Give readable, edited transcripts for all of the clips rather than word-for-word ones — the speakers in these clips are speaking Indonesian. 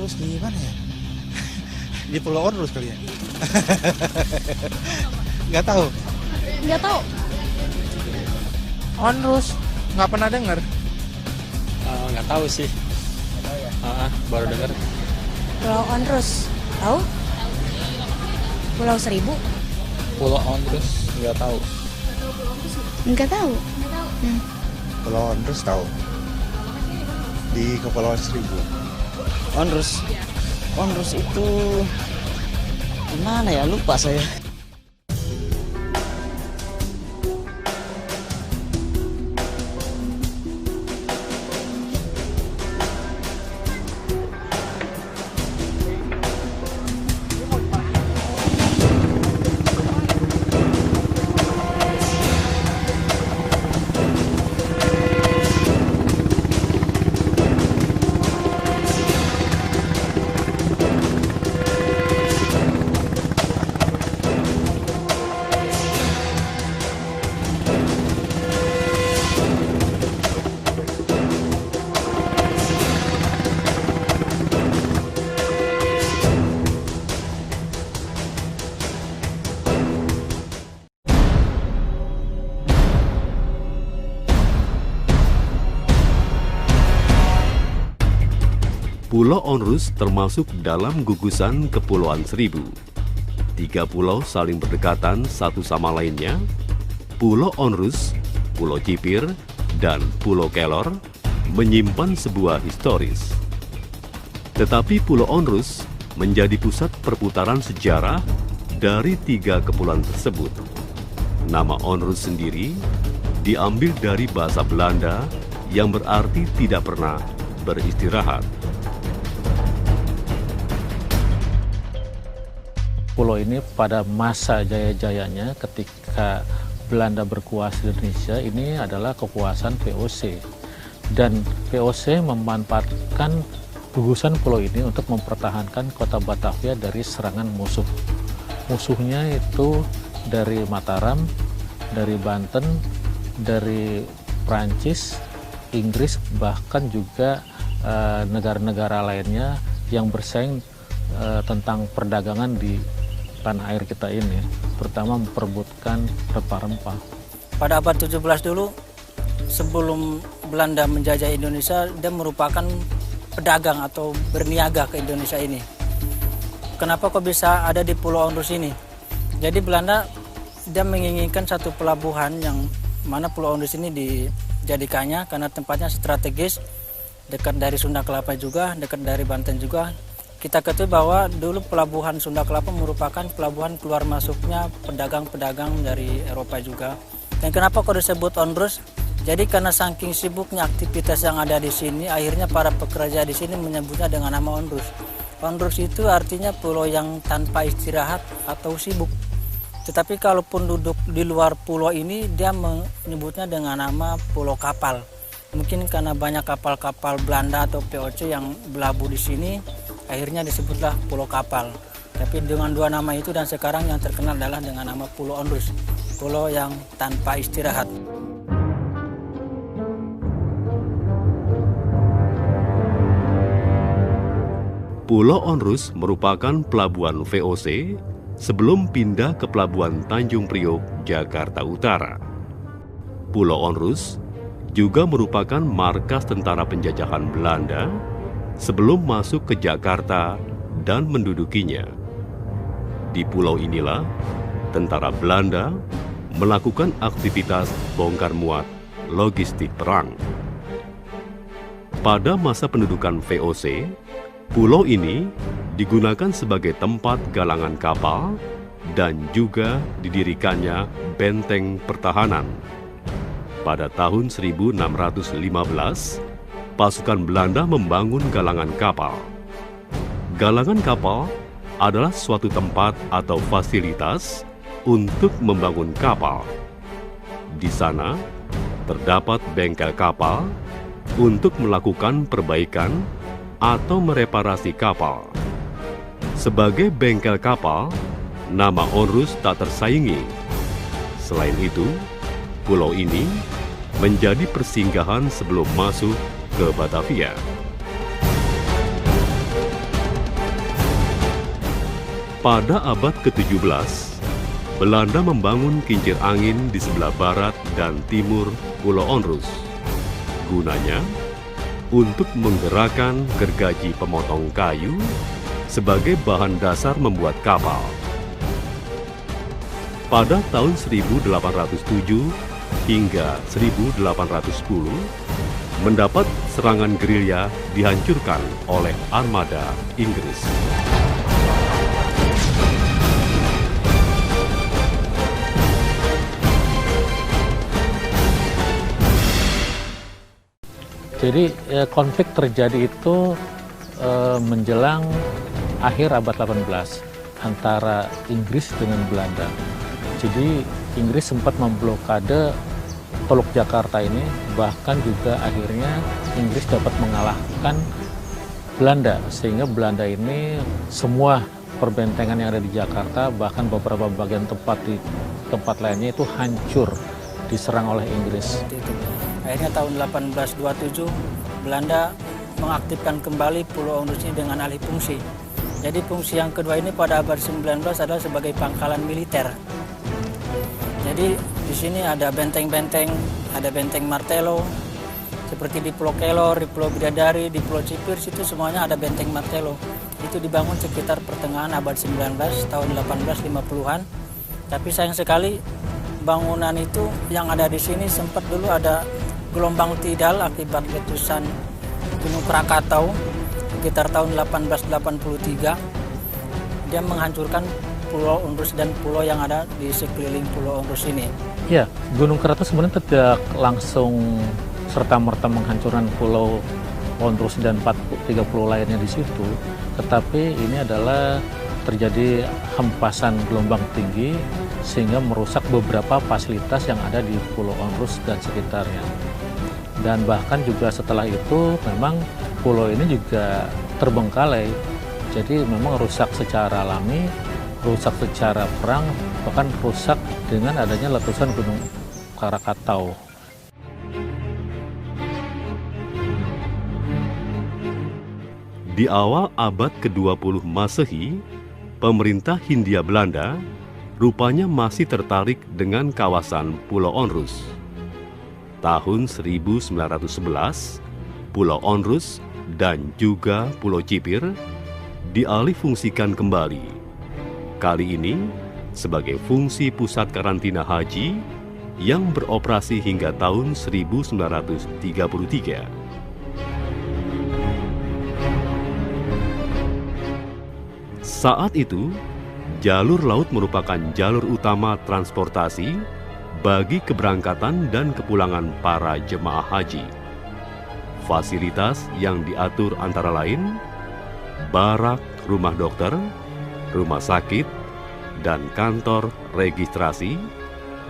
Onrus di mana ya? Di Pulau Onrus kali ya? Nggak tahu. Nggak tahu. Onrus, nggak pernah dengar. Nggak tahu sih. Baru dengar. Pulau Onrus. Tahu? Pulau Seribu? Pulau Onrus nggak tahu. Nggak tahu. Pulau Onrus tahu. Di Kepulauan Seribu. Onrus. Onrus itu gimana ya? Lupa saya. Pulau Onrus termasuk dalam gugusan Kepulauan Seribu. 3 pulau saling berdekatan satu sama lainnya. Pulau Onrus, Pulau Cipir, dan Pulau Kelor menyimpan sebuah historis. Tetapi Pulau Onrus menjadi pusat perputaran sejarah dari 3 kepulauan tersebut. Nama Onrus sendiri diambil dari bahasa Belanda yang berarti tidak pernah beristirahat. Pulau ini pada masa jaya-jayanya ketika Belanda berkuasa di Indonesia ini adalah kekuasaan VOC. Dan VOC memanfaatkan gugusan pulau ini untuk mempertahankan kota Batavia dari serangan musuh. Musuhnya itu dari Mataram, dari Banten, dari Prancis, Inggris, bahkan juga negara-negara lainnya yang bersaing tentang perdagangan di tanah air kita ini, terutama memperebutkan rempah-rempah. Pada abad 17 dulu, sebelum Belanda menjajah Indonesia, dia merupakan pedagang atau berniaga ke Indonesia ini. Kenapa kok bisa ada di Pulau Onrus ini? Jadi Belanda dia menginginkan satu pelabuhan yang mana Pulau Onrus ini dijadikannya karena tempatnya strategis, dekat dari Sunda Kelapa juga, dekat dari Banten juga. Kita ketahui bahwa dulu pelabuhan Sunda Kelapa merupakan pelabuhan keluar masuknya pedagang-pedagang dari Eropa juga. Dan kenapa kok disebut Onrus? Jadi karena saking sibuknya aktivitas yang ada di sini, akhirnya para pekerja di sini menyebutnya dengan nama Onrus. Onrus itu artinya pulau yang tanpa istirahat atau sibuk. Tetapi kalaupun duduk di luar pulau ini, dia menyebutnya dengan nama Pulau Kapal. Mungkin karena banyak kapal-kapal Belanda atau VOC yang berlabuh di sini, akhirnya disebutlah Pulau Kapal. Tapi dengan 2 nama itu dan sekarang yang terkenal adalah dengan nama Pulau Onrus, pulau yang tanpa istirahat. Pulau Onrus merupakan pelabuhan VOC sebelum pindah ke pelabuhan Tanjung Priok, Jakarta Utara. Pulau Onrus juga merupakan markas tentara penjajahan Belanda sebelum masuk ke Jakarta dan mendudukinya. Di pulau inilah, tentara Belanda melakukan aktivitas bongkar muat logistik perang. Pada masa pendudukan VOC, pulau ini digunakan sebagai tempat galangan kapal dan juga didirikannya benteng pertahanan. Pada tahun 1615, pasukan Belanda membangun galangan kapal. Galangan kapal adalah suatu tempat atau fasilitas untuk membangun kapal. Di sana terdapat bengkel kapal untuk melakukan perbaikan atau mereparasi kapal. Sebagai bengkel kapal, nama Onrus tak tersaingi. Selain itu, pulau ini menjadi persinggahan sebelum masuk ke Batavia. Pada abad ke-17, Belanda membangun kincir angin di sebelah barat dan timur Pulau Onrus. Gunanya untuk menggerakkan gergaji pemotong kayu sebagai bahan dasar membuat kapal. Pada tahun 1807 hingga 1810, mendapat serangan gerilya dihancurkan oleh armada Inggris. Jadi konflik terjadi itu menjelang akhir abad 18 antara Inggris dengan Belanda. Jadi Inggris sempat memblokade Teluk Jakarta ini, bahkan juga akhirnya Inggris dapat mengalahkan Belanda, sehingga Belanda ini semua perbentengan yang ada di Jakarta, bahkan beberapa bagian tempat lainnya itu hancur diserang oleh Inggris. Akhirnya tahun 1827 Belanda mengaktifkan kembali Pulau Onrus ini dengan alih fungsi. Jadi fungsi yang kedua ini pada abad 19 adalah sebagai pangkalan militer. Jadi di sini ada benteng-benteng, ada benteng Martello, seperti di Pulau Kelor, di Pulau Bidadari, di Pulau Cipir, situ semuanya ada benteng Martello. Itu dibangun sekitar pertengahan abad 19, tahun 1850-an. Tapi sayang sekali bangunan itu yang ada di sini sempat dulu ada gelombang tidal akibat letusan Gunung Krakatau sekitar tahun 1883. Dia menghancurkan Pulau Onrus dan pulau yang ada di sekeliling Pulau Onrus ini. Ya, Gunung Krakatau sebenarnya tidak langsung serta-merta menghancurkan Pulau Onrus dan 30 lainnya di situ, tetapi ini adalah terjadi hempasan gelombang tinggi sehingga merusak beberapa fasilitas yang ada di Pulau Onrus dan sekitarnya. Dan bahkan juga setelah itu memang pulau ini juga terbengkalai, jadi memang rusak secara alami, rusak secara perang, bahkan rusak dengan adanya letusan Gunung Krakatau. Di awal abad ke-20 Masehi, pemerintah Hindia Belanda rupanya masih tertarik dengan kawasan Pulau Onrus. Tahun 1911, Pulau Onrus dan juga Pulau Cipir dialihfungsikan kembali. Kali ini sebagai fungsi pusat karantina haji yang beroperasi hingga tahun 1933. Saat itu, jalur laut merupakan jalur utama transportasi bagi keberangkatan dan kepulangan para jemaah haji. Fasilitas yang diatur antara lain barak rumah dokter, rumah sakit, dan kantor registrasi,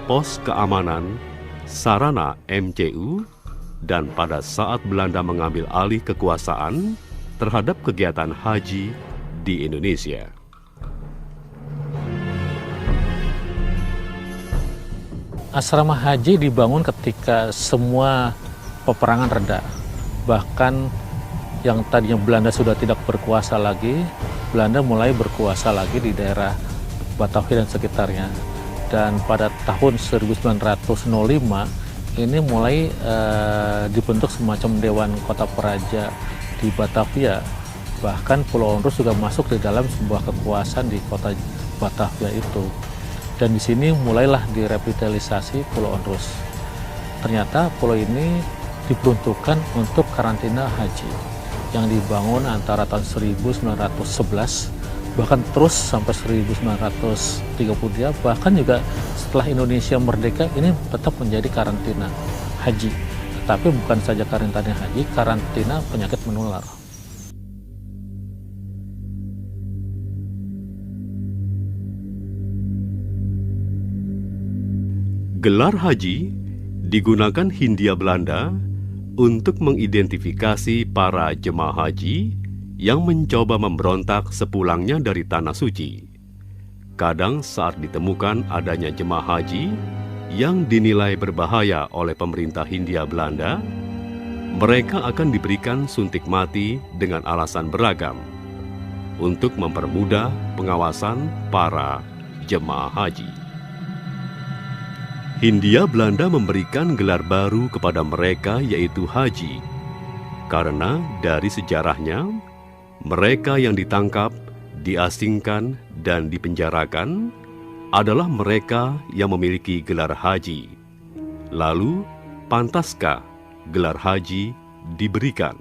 pos keamanan, sarana MCU, dan pada saat Belanda mengambil alih kekuasaan terhadap kegiatan haji di Indonesia. Asrama haji dibangun ketika semua peperangan reda. Bahkan yang tadinya Belanda sudah tidak berkuasa lagi, Belanda mulai berkuasa lagi di daerah Batavia dan sekitarnya. Dan pada tahun 1905 ini mulai dibentuk semacam Dewan Kota Praja di Batavia. Bahkan Pulau Onrus juga masuk di dalam sebuah kekuasaan di kota Batavia itu. Dan di sini mulailah direvitalisasi Pulau Onrus. Ternyata pulau ini diperuntukkan untuk karantina haji yang dibangun antara tahun 1911 bahkan terus sampai 1933, bahkan juga setelah Indonesia merdeka ini tetap menjadi karantina haji. Tapi bukan saja karantina haji, karantina penyakit menular. Gelar haji digunakan Hindia Belanda untuk mengidentifikasi para jemaah haji yang mencoba memberontak sepulangnya dari Tanah Suci. Kadang saat ditemukan adanya jemaah haji yang dinilai berbahaya oleh pemerintah Hindia Belanda, mereka akan diberikan suntik mati dengan alasan beragam. untuk mempermudah pengawasan para jemaah haji. Hindia Belanda memberikan gelar baru kepada mereka yaitu haji, karena dari sejarahnya mereka yang ditangkap, diasingkan, dan dipenjarakan adalah mereka yang memiliki gelar haji. Lalu, pantaskah gelar haji diberikan?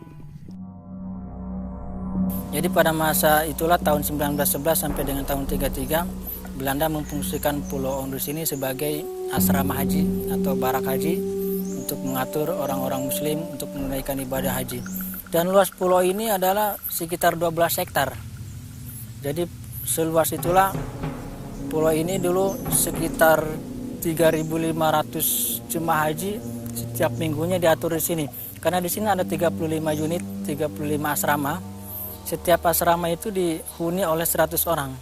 Jadi pada masa itulah tahun 1911 sampai dengan tahun 33, Belanda memfungsikan Pulau Onrus ini sebagai asrama haji atau barak haji untuk mengatur orang-orang muslim untuk menunaikan ibadah haji. Dan luas pulau ini adalah sekitar 12 hektar. Jadi seluas itulah pulau ini dulu sekitar 3.500 jemaah haji setiap minggunya diatur di sini. Karena di sini ada 35 unit, 35 asrama. Setiap asrama itu dihuni oleh 100 orang.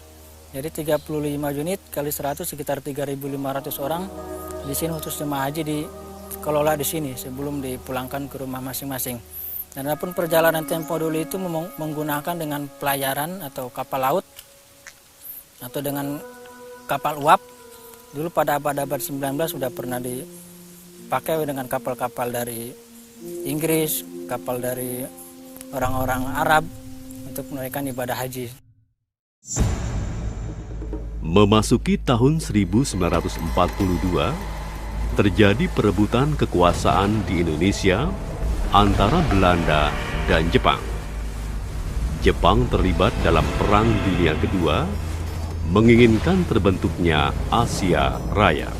Jadi 35 unit kali 100 sekitar 3.500 orang. Di sini khusus jemaah haji dikelola di sini sebelum dipulangkan ke rumah masing-masing. Dan adapun perjalanan tempo dulu itu menggunakan dengan pelayaran atau kapal laut atau dengan kapal uap. Dulu pada abad-abad 19 sudah pernah dipakai dengan kapal-kapal dari Inggris, kapal dari orang-orang Arab untuk menunaikan ibadah haji. Memasuki tahun 1942, terjadi perebutan kekuasaan di Indonesia antara Belanda dan Jepang. Jepang terlibat dalam Perang Dunia Kedua, menginginkan terbentuknya Asia Raya.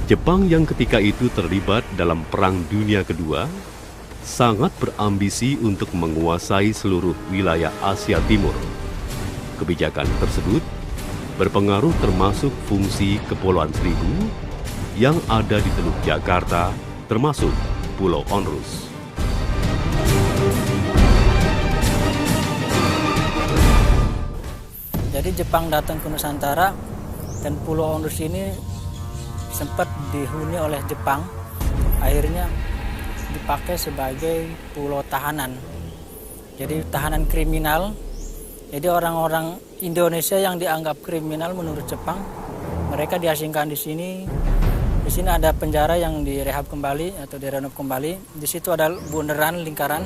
Jepang yang ketika itu terlibat dalam Perang Dunia Kedua sangat berambisi untuk menguasai seluruh wilayah Asia Timur. Kebijakan tersebut berpengaruh termasuk fungsi Kepulauan Seribu yang ada di Teluk Jakarta, termasuk Pulau Onrus. Jadi Jepang datang ke Nusantara dan Pulau Onrus ini sempat dihuni oleh Jepang. Akhirnya dipakai sebagai pulau tahanan. Jadi tahanan kriminal. Jadi orang-orang Indonesia yang dianggap kriminal menurut Jepang, mereka diasingkan di sini. Di sini ada penjara yang direhab kembali atau direnov kembali. Di situ ada bundaran lingkaran.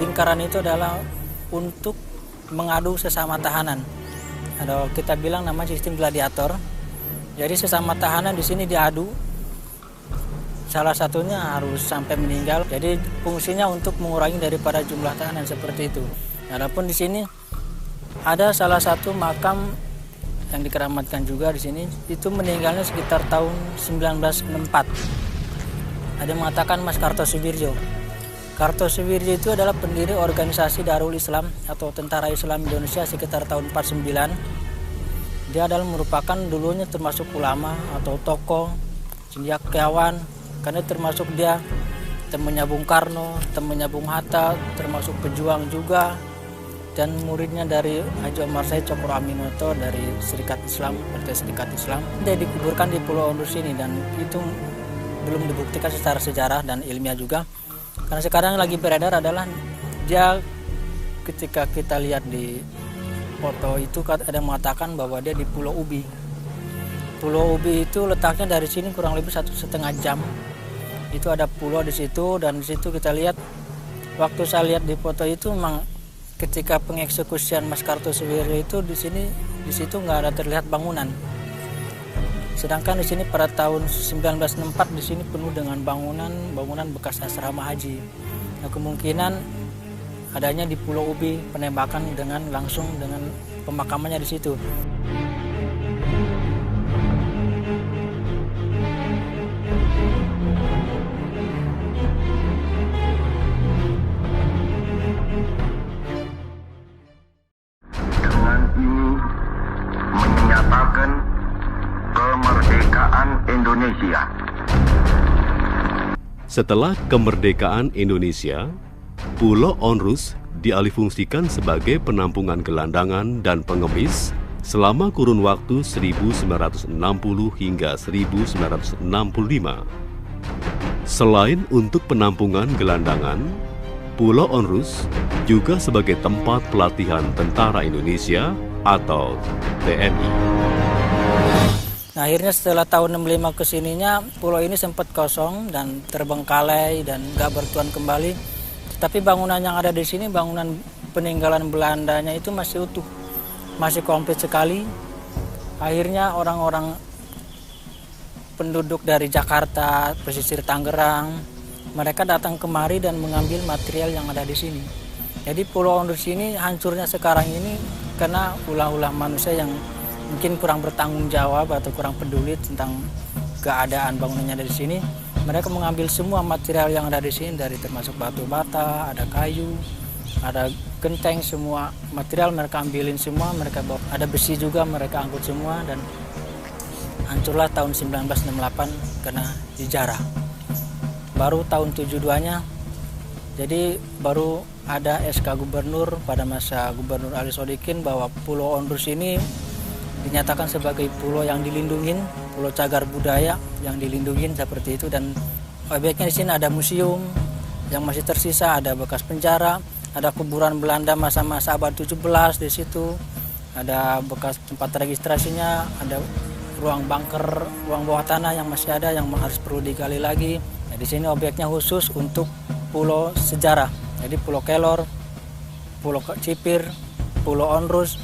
Lingkaran itu adalah untuk mengadu sesama tahanan. Ada kita bilang nama sistem gladiator. Jadi sesama tahanan di sini diadu. Salah satunya harus sampai meninggal. Jadi fungsinya untuk mengurangi daripada jumlah tahanan seperti itu. Adapun di sini ada salah satu makam yang dikeramatkan juga di sini. Itu meninggalnya sekitar tahun 1964. Ada yang mengatakan Mas Kartosuwirjo. Kartosuwirjo itu adalah pendiri organisasi Darul Islam atau Tentara Islam Indonesia sekitar tahun 49. Dia adalah merupakan dulunya termasuk ulama atau tokoh, cendekiawan, karena termasuk dia temannya Bung Karno, temannya Bung Hatta, termasuk pejuang juga, dan muridnya dari Haji Omar Said Cokro Aminoto dari Serikat Islam, Partai Serikat Islam. Dia dikuburkan di Pulau Onrus ini dan itu belum dibuktikan secara sejarah dan ilmiah juga. Karena sekarang lagi beredar adalah dia ketika kita lihat di foto itu ada yang mengatakan bahwa dia di Pulau Ubi. Pulau Ubi itu letaknya dari sini kurang lebih 1,5 jam. Itu ada pulau di situ dan di situ kita lihat waktu saya lihat di foto itu memang ketika pengeksekusian Mas Kartosuwirjo itu di situ nggak ada terlihat bangunan. Sedangkan di sini pada tahun 1964 di sini penuh dengan bangunan bekas asrama haji. Nah, kemungkinan adanya di Pulau Ubi penembakan langsung dengan pemakamannya di situ. Dengan ini menyatakan kemerdekaan Indonesia. Setelah kemerdekaan Indonesia, Pulau Onrus dialihfungsikan sebagai penampungan gelandangan dan pengemis selama kurun waktu 1960 hingga 1965. Selain untuk penampungan gelandangan, Pulau Onrus juga sebagai tempat pelatihan Tentara Indonesia atau TNI. Nah, akhirnya setelah tahun 65 kesininya, pulau ini sempat kosong dan terbengkalai dan nggak bertuan kembali. Tapi bangunan yang ada di sini, bangunan peninggalan Belandanya itu masih utuh, masih komplit sekali. Akhirnya orang-orang penduduk dari Jakarta, pesisir Tangerang, mereka datang kemari dan mengambil material yang ada di sini. Jadi Pulau Onrus ini hancurnya sekarang ini karena ulah-ulah manusia yang mungkin kurang bertanggung jawab atau kurang peduli tentang keadaan bangunannya dari sini. Mereka mengambil semua material yang ada di sini, dari termasuk batu bata, ada kayu, ada genteng, semua material mereka ambilin semua, mereka bawa. Ada besi juga mereka angkut semua dan hancurlah tahun 1968 karena dijarah. Baru tahun 72-nya, jadi baru ada SK Gubernur pada masa Gubernur Ali Sodikin bahwa Pulau Onrus ini dinyatakan sebagai pulau yang dilindungin, pulau cagar budaya yang dilindungin seperti itu. Dan objeknya di sini ada museum yang masih tersisa, ada bekas penjara, ada kuburan Belanda masa-masa abad 17 di situ, ada bekas tempat registrasinya, ada ruang bunker, ruang bawah tanah yang masih ada yang harus perlu digali lagi. Nah, di sini objeknya khusus untuk pulau sejarah. Jadi Pulau Kelor, Pulau Cipir, Pulau Onrus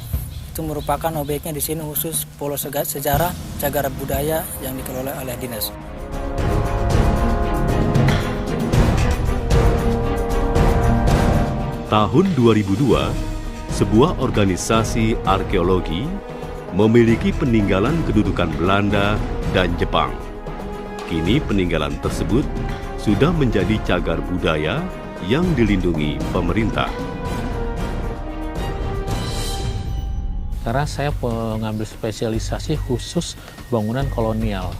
itu merupakan objeknya di sini khusus pulau sejarah cagar budaya yang dikelola oleh dinas. Tahun 2002, sebuah organisasi arkeologi memiliki peninggalan kedudukan Belanda dan Jepang. Kini peninggalan tersebut sudah menjadi cagar budaya yang dilindungi pemerintah. Karena saya mengambil spesialisasi khusus bangunan kolonial,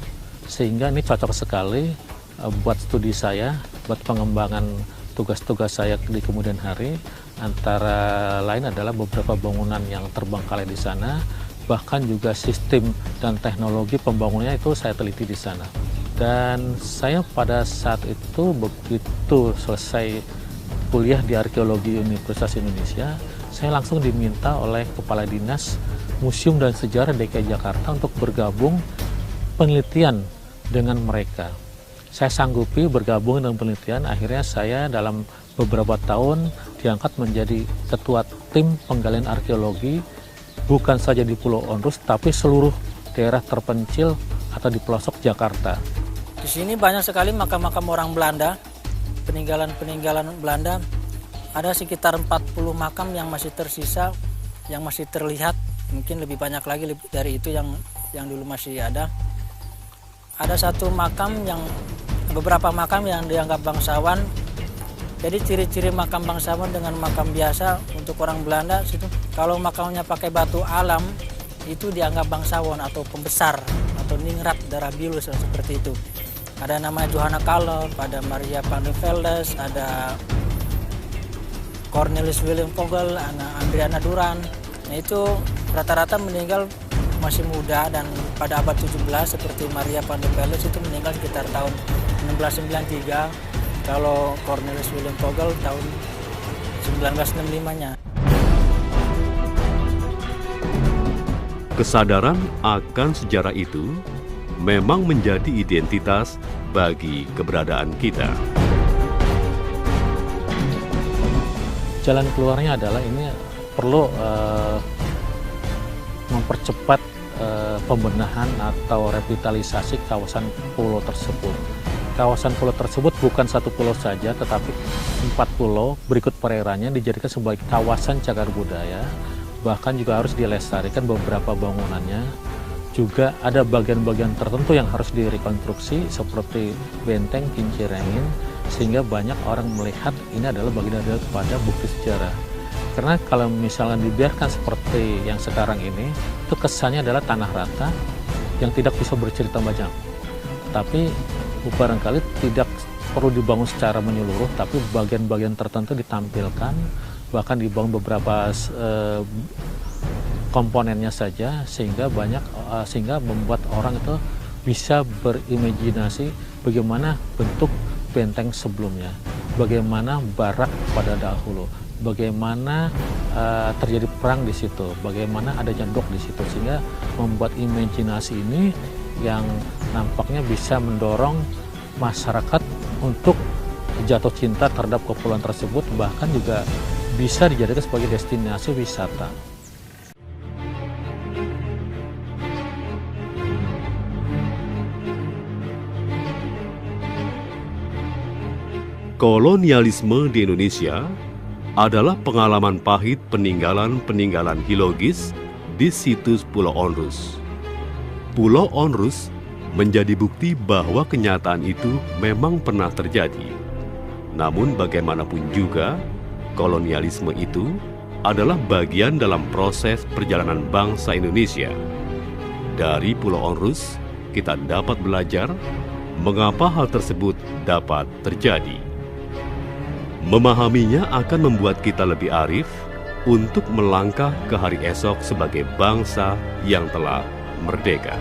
sehingga ini cocok sekali buat studi saya, buat pengembangan tugas-tugas saya di kemudian hari. Antara lain adalah beberapa bangunan yang terbengkalai di sana, bahkan juga sistem dan teknologi pembangunannya itu saya teliti di sana. Dan saya pada saat itu begitu selesai kuliah di Arkeologi Universitas Indonesia, saya langsung diminta oleh Kepala Dinas Museum dan Sejarah DKI Jakarta untuk bergabung penelitian dengan mereka. Saya sanggupi bergabung dengan penelitian, akhirnya saya dalam beberapa tahun diangkat menjadi ketua tim penggalian arkeologi, bukan saja di Pulau Onrus, tapi seluruh daerah terpencil atau di pelosok Jakarta. Di sini banyak sekali makam-makam orang Belanda, peninggalan-peninggalan Belanda. Ada sekitar 40 makam yang masih tersisa, yang masih terlihat. Mungkin lebih banyak lagi dari itu yang dulu masih ada. Ada satu makam beberapa makam yang dianggap bangsawan. Jadi ciri-ciri makam bangsawan dengan makam biasa untuk orang Belanda situ, kalau makamnya pakai batu alam itu dianggap bangsawan atau pembesar atau ningrat darah biru seperti itu. Ada nama Johanna Kalov, ada Maria van der Veldes, ada Cornelis William Vogel, Andriana Duran. Nah, itu rata-rata meninggal masih muda, dan pada abad 17 seperti Maria van der Veldes itu meninggal sekitar tahun 1693. Kalau Cornelis William Vogel tahun 1965-nya. Kesadaran akan sejarah itu memang menjadi identitas bagi keberadaan kita. Jalan keluarnya adalah ini perlu mempercepat pembenahan atau revitalisasi kawasan pulau tersebut. Kawasan pulau tersebut bukan satu pulau saja, tetapi 4 pulau berikut perairannya dijadikan sebagai kawasan cagar budaya. Bahkan juga harus dilestarikan beberapa bangunannya. Juga ada bagian-bagian tertentu yang harus direkonstruksi seperti benteng Kincirengin, sehingga banyak orang melihat ini adalah bagian daripada bukti sejarah. Karena kalau misalnya dibiarkan seperti yang sekarang ini, itu kesannya adalah tanah rata yang tidak bisa bercerita banyak. Tapi barangkali tidak perlu dibangun secara menyeluruh, tapi bagian-bagian tertentu ditampilkan, bahkan dibangun beberapa komponennya saja, sehingga membuat orang itu bisa berimajinasi bagaimana bentuk benteng sebelumnya. bagaimana Barak pada dahulu, bagaimana terjadi perang di situ, bagaimana ada jandok di situ, sehingga membuat imajinasi ini yang nampaknya bisa mendorong masyarakat untuk jatuh cinta terhadap kepulauan tersebut, bahkan juga bisa dijadikan sebagai destinasi wisata. Kolonialisme di Indonesia adalah pengalaman pahit peninggalan-peninggalan geologis di situs Pulau Onrus. Pulau Onrus menjadi bukti bahwa kenyataan itu memang pernah terjadi. Namun bagaimanapun juga, kolonialisme itu adalah bagian dalam proses perjalanan bangsa Indonesia. Dari Pulau Onrus, kita dapat belajar mengapa hal tersebut dapat terjadi. Memahaminya akan membuat kita lebih arif untuk melangkah ke hari esok sebagai bangsa yang telah merdeka.